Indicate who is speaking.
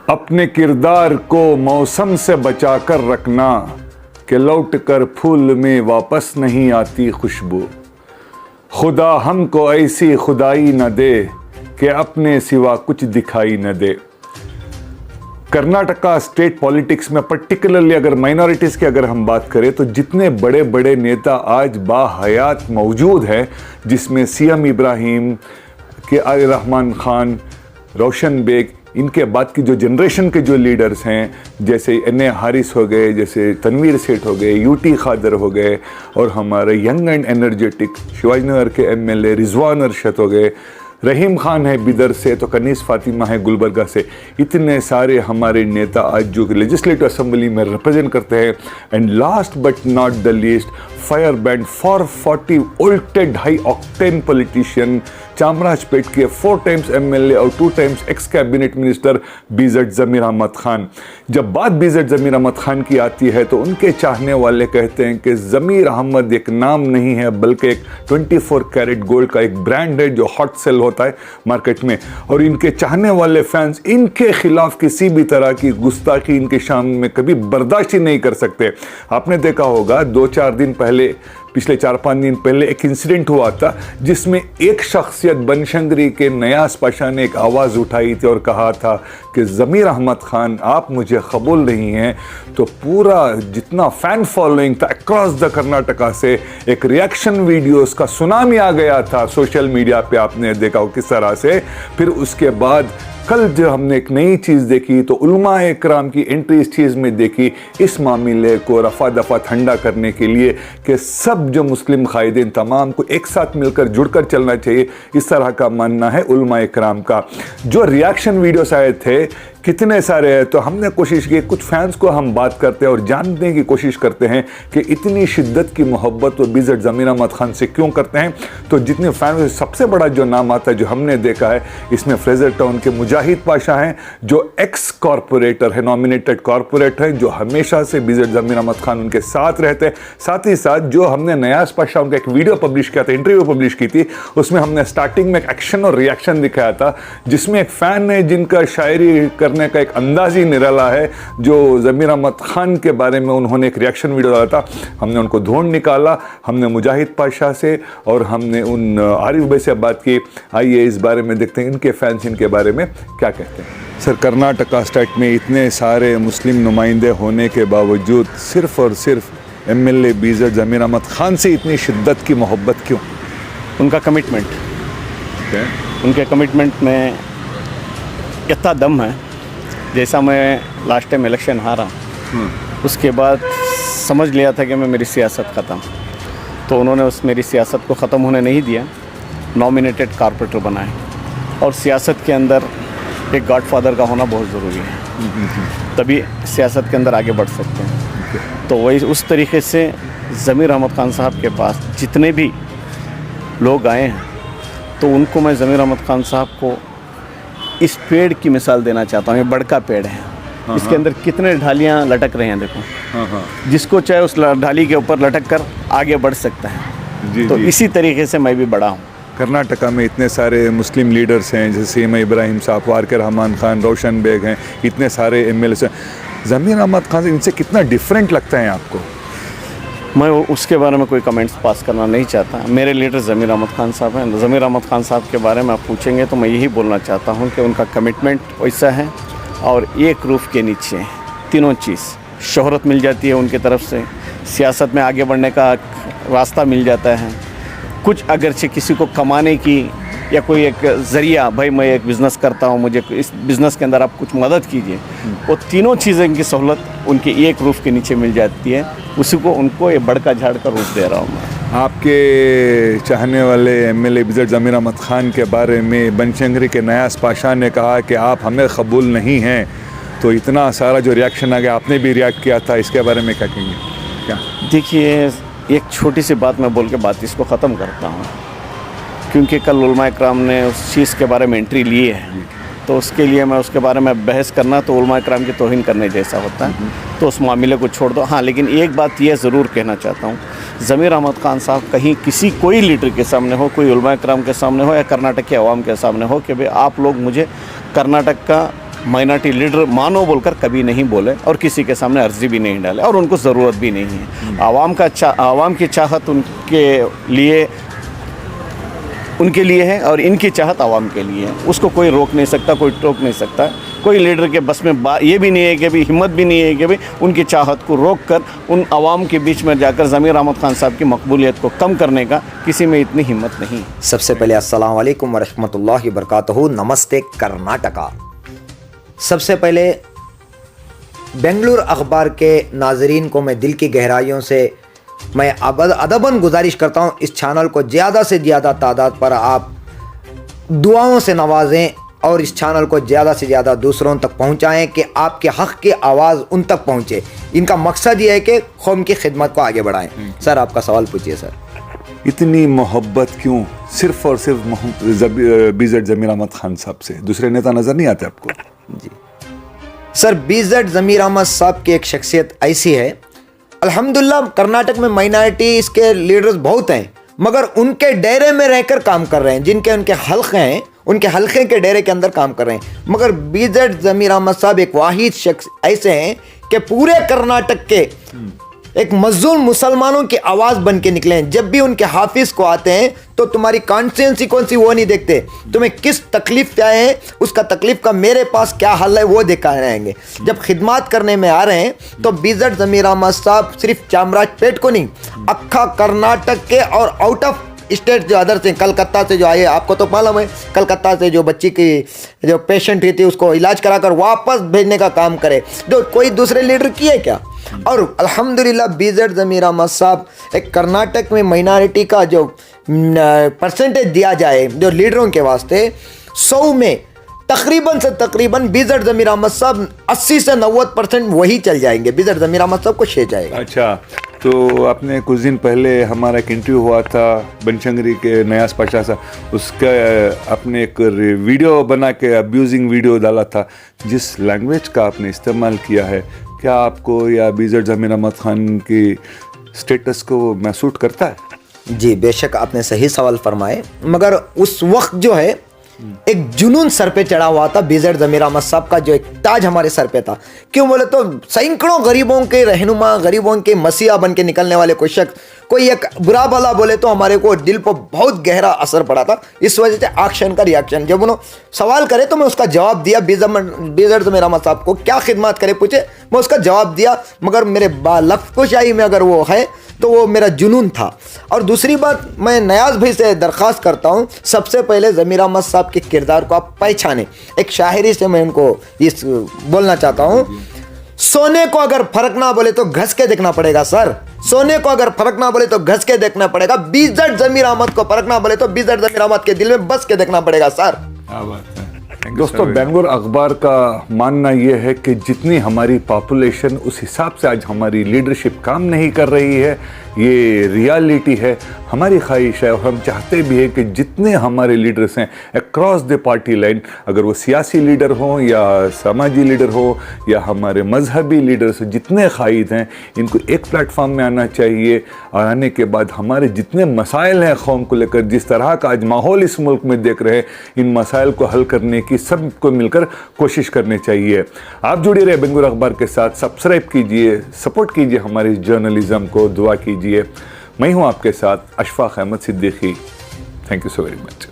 Speaker 1: अपने किरदार को मौसम से बचा कर रखना कि लौट कर फूल में वापस नहीं आती खुशबू। खुदा हमको ऐसी खुदाई न दे कि अपने सिवा कुछ दिखाई न दे। कर्नाटका स्टेट पॉलिटिक्स में पर्टिकुलरली अगर माइनॉरिटीज की अगर हम बात करें तो जितने बड़े बड़े नेता आज बाहयात मौजूद हैं, जिसमें सीएम इब्राहिम के रहमान खान, रोशन बेग, इनके बाद की जो जनरेशन के जो लीडर्स हैं जैसे एन.ए. हारिस हो गए, जैसे तनवीर सेठ हो गए, यूटी खादर हो गए, और हमारे यंग एंड एनर्जेटिक शिवाजीनगर के एमएलए रिजवान अरशद हो गए, रहीम खान है बिदर से, तो कनीस फातिमा है गुलबर्गा से, इतने सारे हमारे नेता आज जो लेजिस्लेटिव असेंबली में रिप्रेजेंट करते हैं। And last but not the least, firebrand for 40 ओल्टेड हाई ऑक्टेन पॉलिटिशियन, चामराजपेट के 4 टाइम्स एमएलए और 2 times ex cabinet minister BZ Zameer Ahmed Khan. जब बात बीजेड ज़मीर अहमद खान की आती है तो उनके चाहने वाले कहते हैं कि ज़मीर अहमद एक नाम नहीं है बल्कि एक 24 कैरेट गोल्ड का एक ब्रांड है जो हॉट सेल होता है मार्केट में, और इनके चाहने वाले फैंस इनके खिलाफ किसी भी तरह की गुस्ताखी इनके सामने में कभी बर्दाश्त ही नहीं कर सकते। आपने देखा होगा 2-4 दिन पहले, पिछले 4-5 दिन पहले एक इंसिडेंट हुआ था जिसमें एक शख्सियत बनशंकरी के नयाज पाशा ने एक आवाज़ उठाई थी और कहा था कि ज़मीर अहमद खान आप मुझे कबूल नहीं हैं। तो पूरा जितना फ़ैन फॉलोइंग था अक्रॉस द कर्नाटका से एक रिएक्शन वीडियोस का सुनामी आ गया था सोशल मीडिया पे, आपने देखा हो किस तरह से। फिर उसके बाद कल जो हमने एक नई चीज़ देखी तो उलमाए इकराम की एंट्री इस चीज़ में देखी, इस मामले को रफा दफा ठंडा करने के लिए कि सब जो मुस्लिम कायदीन तमाम को एक साथ मिलकर जुड़कर चलना चाहिए, इस तरह का मानना है उलमाए इकराम का। जो रिएक्शन वीडियोस आए थे कितने सारे हैं, तो हमने कोशिश की कुछ फैंस को हम बात करते हैं और जानने की कोशिश करते हैं कि इतनी शिद्दत की मोहब्बत वो बीजेड ज़मीर अहमद खान से क्यों करते हैं। तो जितने फैन सबसे बड़ा जो नाम आता है जो हमने देखा है, इसमें फ्रेजर टाउन के मुजाहिद पाशा हैं जो एक्स कॉरपोरेटर है, नॉमिनेटेड कॉरपोरेटर हैं, जो हमेशा से बीजेड ज़मीर अहमद खान उनके साथ रहते हैं। साथ ही साथ जो हमने नयाज पाशा उनका एक वीडियो पब्लिश किया था, इंटरव्यू पब्लिश की थी, उसमें हमने स्टार्टिंग में एक एक्शन और रिएक्शन दिखाया था जिसमें एक फ़ैन ने जिनका शायरी करने का एक अंदाज ही निराला है, जो ज़मीर अहमद खान के बारे में उन्होंने एक रिएक्शन वीडियो डाला था। हमने उनको ढूंढ निकाला, हमने मुजाहिद पाशा से और हमने उन आरिफ भाई से बात की। आइए इस बारे में देखते हैं इनके फैंस इनके बारे में क्या कहते हैं। सर, कर्नाटका स्टेट में इतने सारे मुस्लिम नुमाइंदे होने के बावजूद सिर्फ़ और सिर्फ एमएलए बीजेड ज़मीर अहमद खान से इतनी शिद्दत की मोहब्बत क्यों?
Speaker 2: उनका कमिटमेंट, उनके कमिटमेंट में इतना दम है। जैसा मैं लास्ट टाइम इलेक्शन हारा, उसके बाद समझ लिया था कि मैं मेरी सियासत ख़त्म, तो उन्होंने उस मेरी सियासत को ख़त्म होने नहीं दिया, नॉमिनेटेड कॉरपोरेटर बनाए। और सियासत के अंदर एक गॉडफादर का होना बहुत ज़रूरी है, तभी सियासत के अंदर आगे बढ़ सकते हैं। तो वही उस तरीके से ज़मीर अहमद खान साहब के पास जितने भी लोग आए हैं, तो उनको मैं ज़मीर अहमद खान साहब को इस पेड़ की मिसाल देना चाहता हूँ। ये बड़का पेड़ है, इसके अंदर कितने ढालियाँ लटक रहे हैं, देखो। जिसको चाहे उस ढाली के ऊपर लटक कर आगे बढ़ सकता है। तो इसी तरीके से मैं भी बड़ा हूँ।
Speaker 1: कर्नाटका में इतने सारे मुस्लिम लीडर्स हैं, जैसे सीएम इब्राहिम साहब, वारके रहमान खान, रोशन बेग हैं, इतने सारे एमएलए हैं। ज़मीर अहमद खान से इनसे कितना डिफरेंट लगता है आपको?
Speaker 2: मैं उसके बारे में कोई कमेंट्स पास करना नहीं चाहता। मेरे लीडर ज़मीर अहमद खान साहब हैं। ज़मीर अहमद खान साहब के बारे में आप पूछेंगे तो मैं यही बोलना चाहता हूं कि उनका कमिटमेंट वैसा है, और एक रूफ़ के नीचे तीनों चीज़, शोहरत मिल जाती है उनकी तरफ से, सियासत में आगे बढ़ने का रास्ता मिल जाता है, कुछ अगरचे किसी को कमाने की या कोई एक ज़रिया, भाई मैं एक बिज़नेस करता हूँ, मुझे इस बिज़नेस के अंदर आप कुछ मदद कीजिए, वो तीनों चीज़ें की सहूलत उनके एक रूफ़ के नीचे मिल जाती है। उसी को उनको ये बड़का झाड़ का रूप दे रहा हूँ मैं।
Speaker 1: आपके चाहने वाले एमएलए बीजेड ज़मीर अहमद खान के बारे में बनशंकरी के नयाज पाशा ने कहा कि आप हमें कबूल नहीं हैं, तो इतना सारा जो रिएक्शन आ गया, आपने भी रिएक्ट किया था, इसके बारे में क्या कहेंगे? क्या
Speaker 2: देखिए, एक छोटी सी बात मैं बोल के बात इसको ख़त्म करता हूँ, क्योंकि कल उलमाए इकराम ने उस चीज़ के बारे में एंट्री ली है, तो उसके लिए मैं उसके बारे में बहस करना तो उलमाए इकराम की तौहीन करने जैसा होता है, तो उस मामले को छोड़ दो। हाँ, लेकिन एक बात यह ज़रूर कहना चाहता हूँ, ज़मीर अहमद खान साहब कहीं किसी कोई लीडर के सामने हो, कोई उलमाए इकराम के सामने हो या कर्नाटक के अवाम के सामने हो कि भाई आप लोग मुझे कर्नाटक का माइनॉरिटी लीडर मानो बोलकर कभी नहीं बोले और किसी के सामने अर्जी भी नहीं डाले और उनको ज़रूरत भी नहीं है। आवाम की चाहत उनके लिए है और इनकी चाहत आवाम के लिए है। उसको कोई रोक नहीं सकता, कोई टोक नहीं सकता। कोई लीडर के बस में ये भी नहीं है कि भी हिम्मत भी नहीं है कि भी उनकी चाहत को रोक कर उन आवाम के बीच में जाकर ज़मीर अहमद खान साहब की मकबूलियत को कम करने का किसी में इतनी हिम्मत नहीं।
Speaker 3: सबसे पहले अस्सलाम वालेकुम वरहमतुल्लाहि वबरकातुहू। नमस्ते कर्नाटका। सबसे पहले बेंगलुरु अखबार के नाजरीन को मैं दिल की गहराइयों से मैं अदबन गुजारिश करता हूँ, इस चैनल को ज़्यादा से ज़्यादा तादाद पर आप दुआओं से नवाजें और इस चैनल को ज़्यादा से ज़्यादा दूसरों तक पहुँचाएँ कि आपके हक़ की आवाज़ उन तक पहुँचे। इनका मकसद ये है कि कौम की खिदमत को आगे बढ़ाएँ। सर, आपका सवाल पूछिए सर।
Speaker 1: इतनी मोहब्बत क्यों सिर्फ और सिर्फ बीजेड ज़मीर अहमद खान साहब से? दूसरे नेता नज़र नहीं आते आपको?
Speaker 3: जी सर, बीजेड ज़मीर अहमद साहब की एक शख्सियत ऐसी है, अल्हम्दुलिल्लाह कर्नाटक में माइनॉरिटीज़ के लीडर्स बहुत हैं, मगर उनके डेरे में रहकर काम कर रहे हैं। जिनके उनके हल्के हैं, उनके हल्के के डेरे के अंदर काम कर रहे हैं। मगर बीजेड ज़मीर अहमद साहब एक वाहिद शख्स ऐसे हैं कि पूरे कर्नाटक के एक मज़लूम मुसलमानों की आवाज़ बन के निकले हैं। जब भी उनके हाफिज़ को आते हैं तो तुम्हारी कॉन्स्टिट्यूंसी कौन सी वो नहीं देखते, तुम्हें किस तकलीफ़ पे आए हैं उसका तकलीफ़ का मेरे पास क्या हल है वो दिखा रहेंगे। जब खिदमत करने में आ रहे हैं तो बीजेड ज़मीर अहमद साहब सिर्फ चामराजपेट को नहीं, अक्खा कर्नाटक के और आउट ऑफ स्टेट जो अदर से, कलकत्ता से जो आए, आपको तो मालूम है कलकत्ता से जो बच्ची की जो पेशेंट हुई थी उसको इलाज कराकर वापस भेजने का काम करे, जो कोई दूसरे लीडर किए क्या। और अल्हम्दुलिल्लाह बीजेड ज़मीर अहमद साहब एक कर्नाटक में माइनॉरिटी का जो परसेंटेज दिया जाए जो लीडरों के वास्ते 100 में तकरीबन बीजेड ज़मीर अहमद साहब 80 से 90% वही चल जाएंगे। बीजेड ज़मीर अहमद साहब को शे जाएगा।
Speaker 1: अच्छा, तो आपने कुछ दिन पहले हमारा एक इंटरव्यू हुआ था बनशंकरी के नयाज पाशा साहब, उसका आपने एक वीडियो बना के अब्यूजिंग वीडियो डाला था। जिस लैंग्वेज का आपने इस्तेमाल किया है, क्या आपको या बीजेड ज़मीर अहमद खान की स्टेटस को महसूस करता है?
Speaker 3: जी बेशक, आपने सही सवाल फरमाए, मगर उस वक्त जो है एक जुनून सर पे चढ़ा हुआ था बीजेड ज़मीर अहमद साहब का, जो एक ताज हमारे सर पे था। क्यों बोले तो सैकड़ों गरीबों के रहनुमा, गरीबों के मसीहा बन के निकलने वाले कोई शख्स, कोई एक बुरा भला बोले तो हमारे को दिल पर बहुत गहरा असर पड़ा था। इस वजह से एक्शन का रिएक्शन, जब उन्होंने सवाल करे तो मैं उसका जवाब दिया। बीजेड ज़मीर अहमद साहब को क्या खिदमत करे पूछे, मैं उसका जवाब दिया। मगर मेरे लफ्ज़ में अगर वो है तो वो मेरा जुनून था। और दूसरी बात, मैं नयाज भाई से दरख्वास्त करता हूँ, सबसे पहले ज़मीर अहमद साहब के किरदार को आप पहचानें। एक शायरी से मैं उनको इस बोलना चाहता हूँ, सोने को अगर फर्क ना बोले तो घस के देखना पड़ेगा सर, सोने को अगर फर्क ना बोले तो घस के देखना पड़ेगा। बीजेड ज़मीर अहमद को फर्क ना बोले तो बीजेड ज़मीर अहमद के दिल में बस के देखना पड़ेगा सर।
Speaker 1: क्या बात है दोस्तों, बेंगलुरु अखबार का मानना यह है कि जितनी हमारी पॉपुलेशन उस हिसाब से आज हमारी लीडरशिप काम नहीं कर रही है, ये रियलिटी है, हमारी ख्वाहिश है और हम चाहते भी हैं कि जितने हमारे लीडर्स हैं अक्रॉस द पार्टी लाइन, अगर वो सियासी लीडर हों या समाजी लीडर हो या हमारे मजहबी लीडर्स, जितने कायद हैं इनको एक प्लेटफॉर्म में आना चाहिए। और आने के बाद हमारे जितने मसाइल हैं कौम को लेकर, जिस तरह का आज माहौल इस मुल्क में देख रहे हैं, इन मसाइल को हल करने की सबको मिलकर कोशिश करनी चाहिए। आप जुड़े रहे बेंगलुरु अखबार के साथ, सब्सक्राइब कीजिए, सपोर्ट कीजिए हमारी जर्नलिज्म को, दुआ कीजिए। मैं हूं आपके साथ Ashfaq Ahmed Siddiqui. Thank you so very much.